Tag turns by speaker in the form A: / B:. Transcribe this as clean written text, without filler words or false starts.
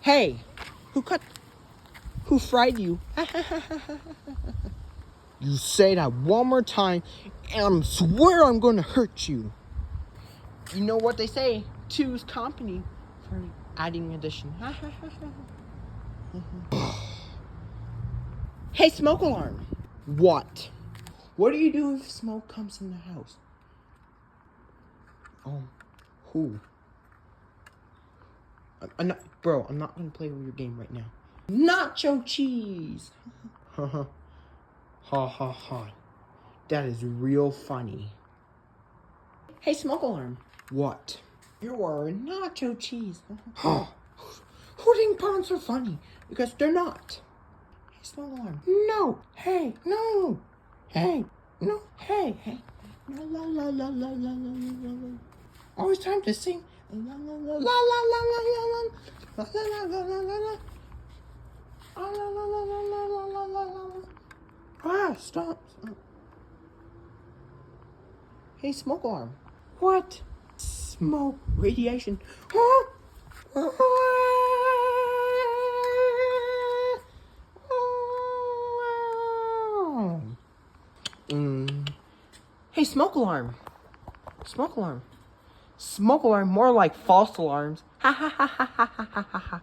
A: Hey, who fried you? You say that one more time, and I swear I'm gonna hurt you. You know what they say, two's company for adding addition. Hey, smoke alarm. What? What do you do if smoke comes in the house? Who? I'm not gonna play with your game right now. Nacho cheese. Ha ha ha. That is real funny. Hey, smoke alarm. What? You're nacho cheese. Hooting puns are funny because they're not. Hey, smoke alarm. No. Hey, no. Hey, no. Hey. La la la la la la la la la. Always time to sing. La la la la la la la la la la la la la la. Ah, stop. Hey, smoke alarm. What? Smoke radiation. Huh? Hey, smoke alarm. Smoke alarm. Smoke alarm, more like false alarms. Ha ha ha ha ha ha ha ha.